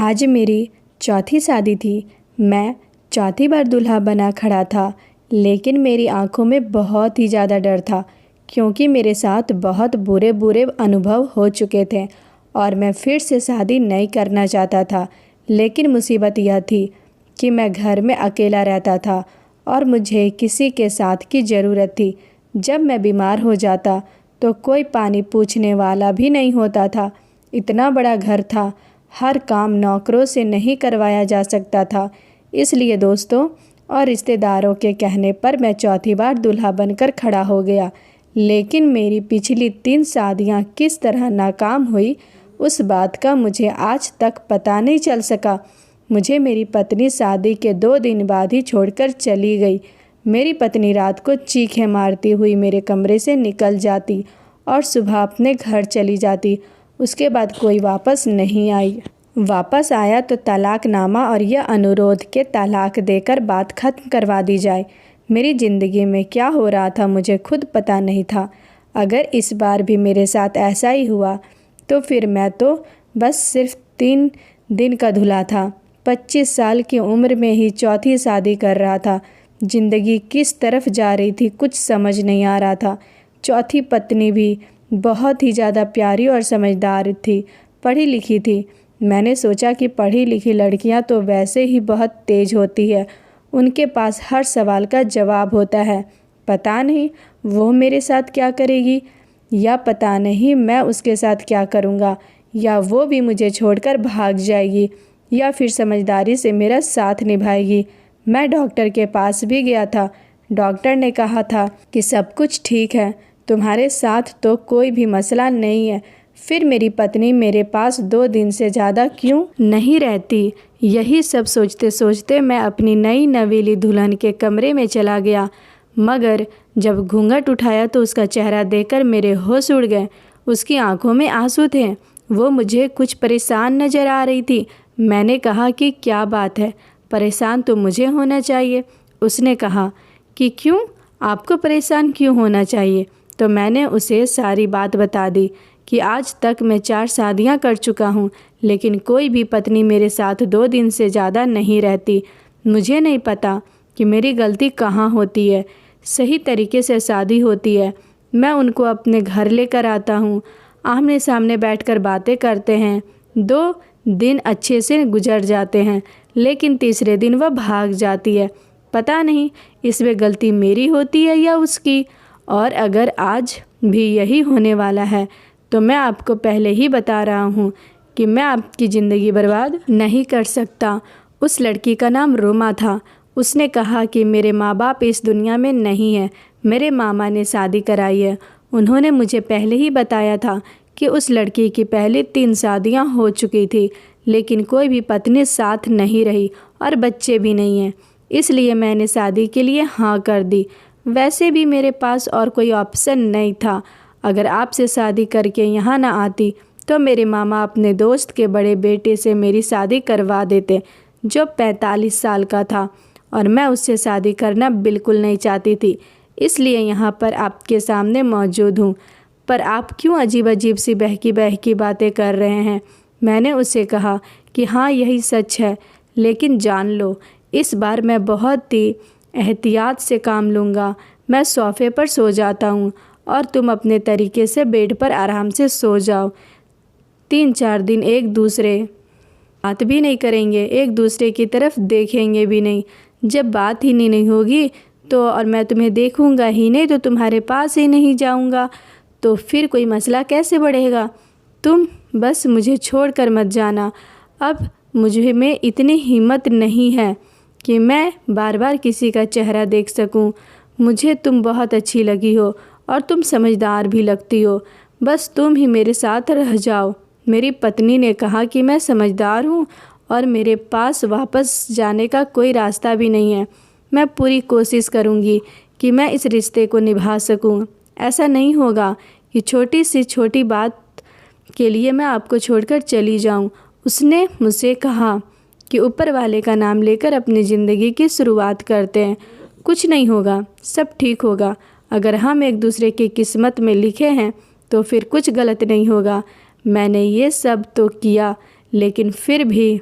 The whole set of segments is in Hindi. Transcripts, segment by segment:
आज मेरी चौथी शादी थी। मैं चौथी बार दूल्हा बना खड़ा था, लेकिन मेरी आंखों में बहुत ही ज़्यादा डर था, क्योंकि मेरे साथ बहुत बुरे बुरे अनुभव हो चुके थे और मैं फिर से शादी नहीं करना चाहता था। लेकिन मुसीबत यह थी कि मैं घर में अकेला रहता था और मुझे किसी के साथ की ज़रूरत थी। जब मैं बीमार हो जाता तो कोई पानी पूछने वाला भी नहीं होता था। इतना बड़ा घर था, हर काम नौकरों से नहीं करवाया जा सकता था। इसलिए दोस्तों और रिश्तेदारों के कहने पर मैं चौथी बार दूल्हा बनकर खड़ा हो गया। लेकिन मेरी पिछली 3 शादियां किस तरह नाकाम हुई, उस बात का मुझे आज तक पता नहीं चल सका। मुझे मेरी पत्नी शादी के 2 दिन बाद ही छोड़कर चली गई। मेरी पत्नी रात को चीखें मारती हुई मेरे कमरे से निकल जाती और सुबह अपने घर चली जाती। उसके बाद कोई वापस नहीं आई। वापस आया तो तलाकनामा और यह अनुरोध के तलाक देकर बात ख़त्म करवा दी जाए। मेरी ज़िंदगी में क्या हो रहा था मुझे खुद पता नहीं था। अगर इस बार भी मेरे साथ ऐसा ही हुआ तो फिर मैं तो बस सिर्फ 3 दिन का दूल्हा था। 25 साल की उम्र में ही चौथी शादी कर रहा था। ज़िंदगी किस तरफ जा रही थी कुछ समझ नहीं आ रहा था। चौथी पत्नी भी बहुत ही ज़्यादा प्यारी और समझदार थी, पढ़ी लिखी थी। मैंने सोचा कि पढ़ी लिखी लड़कियां तो वैसे ही बहुत तेज़ होती है, उनके पास हर सवाल का जवाब होता है। पता नहीं वो मेरे साथ क्या करेगी, या पता नहीं मैं उसके साथ क्या करूँगा, या वो भी मुझे छोड़कर भाग जाएगी, या फिर समझदारी से मेरा साथ निभाएगी। मैं डॉक्टर के पास भी गया था। डॉक्टर ने कहा था कि सब कुछ ठीक है, तुम्हारे साथ तो कोई भी मसला नहीं है। फिर मेरी पत्नी मेरे पास 2 दिन से ज़्यादा क्यों नहीं रहती। यही सब सोचते सोचते मैं अपनी नई नवेली दुल्हन के कमरे में चला गया, मगर जब घूंघट उठाया तो उसका चेहरा देखकर मेरे होश उड़ गए। उसकी आंखों में आंसू थे। वो मुझे कुछ परेशान नज़र आ रही थी। मैंने कहा कि क्या बात है, परेशान तो मुझे होना चाहिए। उसने कहा कि क्यों, आपको परेशान क्यों होना चाहिए। तो मैंने उसे सारी बात बता दी कि आज तक मैं 4 शादियां कर चुका हूं, लेकिन कोई भी पत्नी मेरे साथ 2 दिन से ज़्यादा नहीं रहती। मुझे नहीं पता कि मेरी गलती कहाँ होती है। सही तरीके से शादी होती है, मैं उनको अपने घर लेकर आता हूँ, आमने सामने बैठकर बातें करते हैं। 2 दिन अच्छे से गुजर जाते हैं, लेकिन तीसरे दिन वह भाग जाती है। पता नहीं इसमें गलती मेरी होती है या उसकी। और अगर आज भी यही होने वाला है तो मैं आपको पहले ही बता रहा हूँ कि मैं आपकी ज़िंदगी बर्बाद नहीं कर सकता। उस लड़की का नाम रोमा था। उसने कहा कि मेरे माँ बाप इस दुनिया में नहीं है, मेरे मामा ने शादी कराई है। उन्होंने मुझे पहले ही बताया था कि उस लड़की की पहले 3 शादियाँ हो चुकी थी, लेकिन कोई भी पत्नी साथ नहीं रही और बच्चे भी नहीं हैं। इसलिए मैंने शादी के लिए हाँ कर दी। वैसे भी मेरे पास और कोई ऑप्शन नहीं था। अगर आपसे शादी करके यहाँ ना आती तो मेरे मामा अपने दोस्त के बड़े बेटे से मेरी शादी करवा देते, जो 45 साल का था, और मैं उससे शादी करना बिल्कुल नहीं चाहती थी। इसलिए यहाँ पर आपके सामने मौजूद हूँ। पर आप क्यों अजीब अजीब सी बहकी बहकी बातें कर रहे हैं। मैंने उससे कहा कि हाँ यही सच है, लेकिन जान लो इस बार मैं बहुत ही एहतियात से काम लूँगा। मैं सोफ़े पर सो जाता हूँ और तुम अपने तरीके से बेड पर आराम से सो जाओ। 3-4 दिन एक दूसरे बात भी नहीं करेंगे, एक दूसरे की तरफ देखेंगे भी नहीं। जब बात ही नहीं होगी तो, और मैं तुम्हें देखूँगा ही नहीं तो तुम्हारे पास ही नहीं जाऊँगा, तो फिर कोई मसला कैसे बढ़ेगा। तुम बस मुझे छोड़कर मत जाना। अब मुझे में इतनी हिम्मत नहीं है कि मैं बार बार किसी का चेहरा देख सकूं। मुझे तुम बहुत अच्छी लगी हो और तुम समझदार भी लगती हो। बस तुम ही मेरे साथ रह जाओ। मेरी पत्नी ने कहा कि मैं समझदार हूँ और मेरे पास वापस जाने का कोई रास्ता भी नहीं है। मैं पूरी कोशिश करूँगी कि मैं इस रिश्ते को निभा सकूँ। ऐसा नहीं होगा कि छोटी सी छोटी बात के लिए मैं आपको छोड़कर चली जाऊँ। उसने मुझसे कहा कि ऊपर वाले का नाम लेकर अपनी ज़िंदगी की शुरुआत करते हैं। कुछ नहीं होगा, सब ठीक होगा। अगर हम एक दूसरे की किस्मत में लिखे हैं तो फिर कुछ गलत नहीं होगा। मैंने ये सब तो किया, लेकिन फिर भी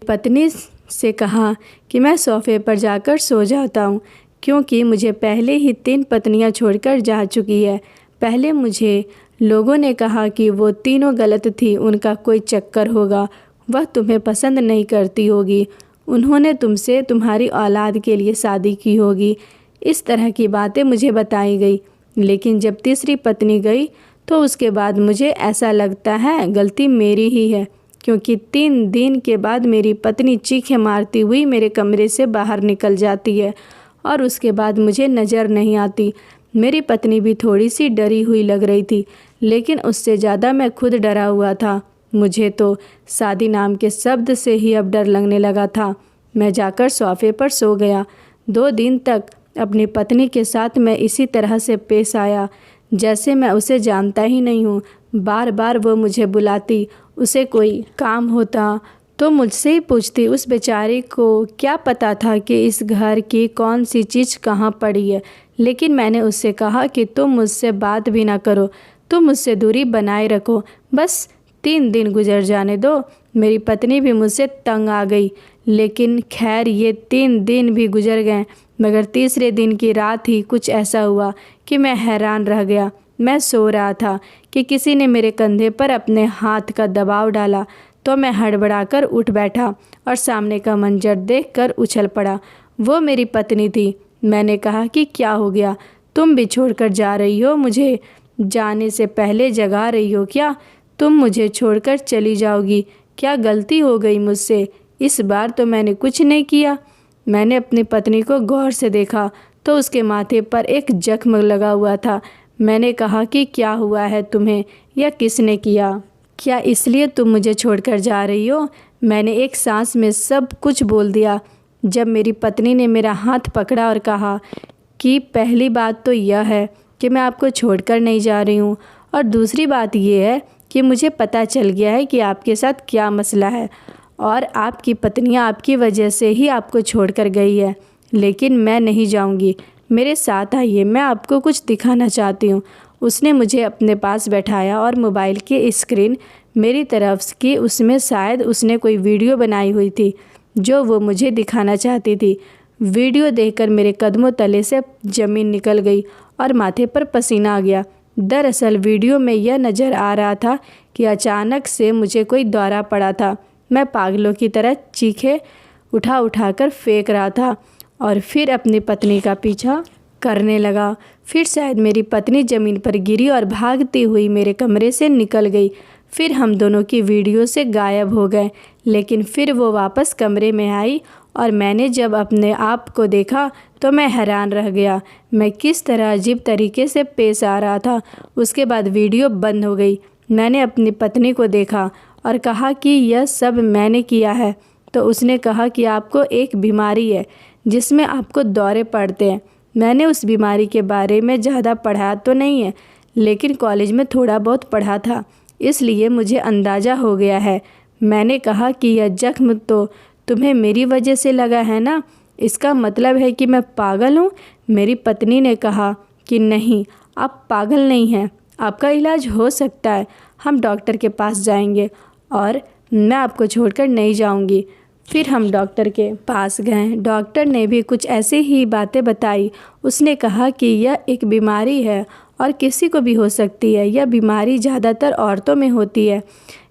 पत्नी से कहा कि मैं सोफ़े पर जाकर सो जाता हूँ, क्योंकि मुझे पहले ही 3 पत्नियाँ छोड़कर जा चुकी है। पहले मुझे लोगों ने कहा कि वो तीनों गलत थी, उनका कोई चक्कर होगा, वह तुम्हें पसंद नहीं करती होगी, उन्होंने तुमसे तुम्हारी औलाद के लिए शादी की होगी। इस तरह की बातें मुझे बताई गई। लेकिन जब तीसरी पत्नी गई तो उसके बाद मुझे ऐसा लगता है गलती मेरी ही है, क्योंकि 3 दिन के बाद मेरी पत्नी चीखें मारती हुई मेरे कमरे से बाहर निकल जाती है और उसके बाद मुझे नज़र नहीं आती। मेरी पत्नी भी थोड़ी सी डरी हुई लग रही थी, लेकिन उससे ज़्यादा मैं खुद डरा हुआ था। मुझे तो शादी नाम के शब्द से ही अब डर लगने लगा था। मैं जाकर सोफ़े पर सो गया। 2 दिन तक अपनी पत्नी के साथ मैं इसी तरह से पेश आया जैसे मैं उसे जानता ही नहीं हूँ। बार बार वो मुझे बुलाती, उसे कोई काम होता तो मुझसे ही पूछती। उस बेचारी को क्या पता था कि इस घर की कौन सी चीज़ कहाँ पड़ी है। लेकिन मैंने उससे कहा कि तुम मुझसे बात भी ना करो, तुम मुझसे दूरी बनाए रखो, बस 3 दिन गुजर जाने दो। मेरी पत्नी भी मुझसे तंग आ गई। लेकिन खैर ये 3 दिन भी गुजर गए, मगर तीसरे दिन की रात ही कुछ ऐसा हुआ कि मैं हैरान रह गया। मैं सो रहा था कि किसी ने मेरे कंधे पर अपने हाथ का दबाव डाला, तो मैं हड़बड़ाकर उठ बैठा और सामने का मंजर देखकर उछल पड़ा। वो मेरी पत्नी थी। मैंने कहा कि क्या हो गया, तुम भी छोड़कर जा रही हो, मुझे जाने से पहले जगा रही हो क्या? तुम मुझे छोड़कर चली जाओगी? क्या गलती हो गई मुझसे? इस बार तो मैंने कुछ नहीं किया। मैंने अपनी पत्नी को गौर से देखा तो उसके माथे पर एक जख्म लगा हुआ था। मैंने कहा कि क्या हुआ है तुम्हें, या किसने किया? क्या इसलिए तुम मुझे छोड़कर जा रही हो? मैंने एक सांस में सब कुछ बोल दिया। जब मेरी पत्नी ने मेरा हाथ पकड़ा और कहा कि पहली बात तो यह है कि मैं आपको छोड़कर नहीं जा रही हूँ, और दूसरी बात यह है कि मुझे पता चल गया है कि आपके साथ क्या मसला है और आपकी पत्नियाँ आपकी वजह से ही आपको छोड़कर गई है। लेकिन मैं नहीं जाऊँगी, मेरे साथ आइए, मैं आपको कुछ दिखाना चाहती हूँ। उसने मुझे अपने पास बैठाया और मोबाइल की स्क्रीन मेरी तरफ की। उसमें शायद उसने कोई वीडियो बनाई हुई थी जो वो मुझे दिखाना चाहती थी। वीडियो देखकर मेरे कदमों तले से ज़मीन निकल गई और माथे पर पसीना आ गया। दरअसल वीडियो में यह नज़र आ रहा था कि अचानक से मुझे कोई दौरा पड़ा था। मैं पागलों की तरह चीखें उठा कर फेंक रहा था और फिर अपनी पत्नी का पीछा करने लगा। फिर शायद मेरी पत्नी ज़मीन पर गिरी और भागती हुई मेरे कमरे से निकल गई। फिर हम दोनों की वीडियो से गायब हो गए। लेकिन फिर वो वापस कमरे में आई और मैंने जब अपने आप को देखा तो मैं हैरान रह गया। मैं किस तरह अजीब तरीके से पेश आ रहा था। उसके बाद वीडियो बंद हो गई। मैंने अपनी पत्नी को देखा और कहा कि यह सब मैंने किया है। तो उसने कहा कि आपको एक बीमारी है जिसमें आपको दौरे पड़ते हैं। मैंने उस बीमारी के बारे में ज़्यादा पढ़ा तो नहीं है, लेकिन कॉलेज में थोड़ा बहुत पढ़ा था, इसलिए मुझे अंदाज़ा हो गया है। मैंने कहा कि यह जख्म तो तुम्हें मेरी वजह से लगा है ना? इसका मतलब है कि मैं पागल हूँ? मेरी पत्नी ने कहा कि नहीं, आप पागल नहीं हैं, आपका इलाज हो सकता है, हम डॉक्टर के पास जाएंगे और मैं आपको छोड़कर नहीं जाऊंगी। फिर हम डॉक्टर के पास गए। डॉक्टर ने भी कुछ ऐसे ही बातें बताई। उसने कहा कि यह एक बीमारी है और किसी को भी हो सकती है। यह बीमारी ज़्यादातर औरतों में होती है।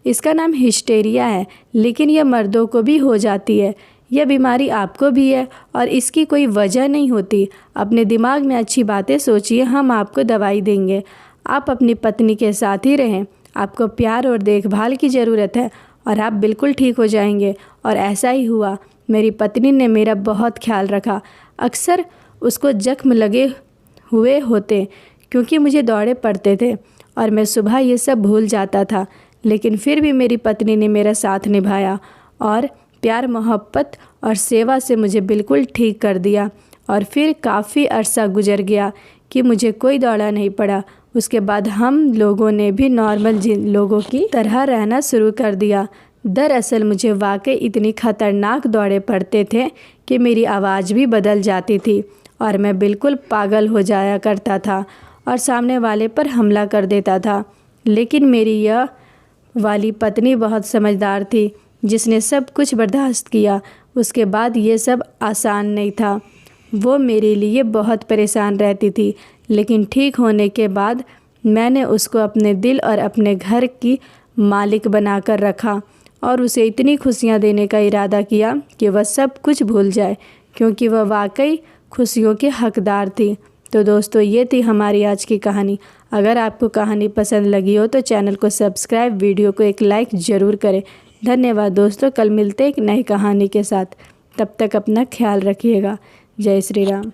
इसका नाम हिस्टेरिया है, लेकिन यह मर्दों को भी हो जाती है। यह बीमारी आपको भी है और इसकी कोई वजह नहीं होती। अपने दिमाग में अच्छी बातें सोचिए, हम आपको दवाई देंगे। आप अपनी पत्नी के साथ ही रहें। आपको प्यार और देखभाल की ज़रूरत है और आप बिल्कुल ठीक हो जाएंगे। और ऐसा ही हुआ। मेरी पत्नी ने मेरा बहुत ख्याल रखा। अक्सर उसको जख्म लगे हुए होते क्योंकि मुझे दौरे पड़ते थे और मैं सुबह ये सब भूल जाता था। लेकिन फिर भी मेरी पत्नी ने मेरा साथ निभाया और प्यार, मोहब्बत और सेवा से मुझे बिल्कुल ठीक कर दिया। और फिर काफ़ी अरसा गुजर गया कि मुझे कोई दौरा नहीं पड़ा। उसके बाद हम लोगों ने भी नॉर्मल लोगों की तरह रहना शुरू कर दिया। दरअसल मुझे वाकई इतनी ख़तरनाक दौरे पड़ते थे कि मेरी आवाज़ भी बदल जाती थी और मैं बिल्कुल पागल हो जाया करता था और सामने वाले पर हमला कर देता था। लेकिन मेरी यह वाली पत्नी बहुत समझदार थी। जिसने सब कुछ बर्दाश्त किया। उसके बाद ये सब आसान नहीं था। वो मेरे लिए बहुत परेशान रहती थी, लेकिन ठीक होने के बाद मैंने उसको अपने दिल और अपने घर की मालिक बनाकर रखा और उसे इतनी खुशियाँ देने का इरादा किया कि वह सब कुछ भूल जाए, क्योंकि वह वाकई खुशियों की हकदार थी। तो दोस्तों, ये थी हमारी आज की कहानी। अगर आपको कहानी पसंद लगी हो तो चैनल को सब्सक्राइब, वीडियो को एक लाइक ज़रूर करें। धन्यवाद दोस्तों। कल मिलते एक नई कहानी के साथ। तब तक अपना ख्याल रखिएगा। जय श्री राम।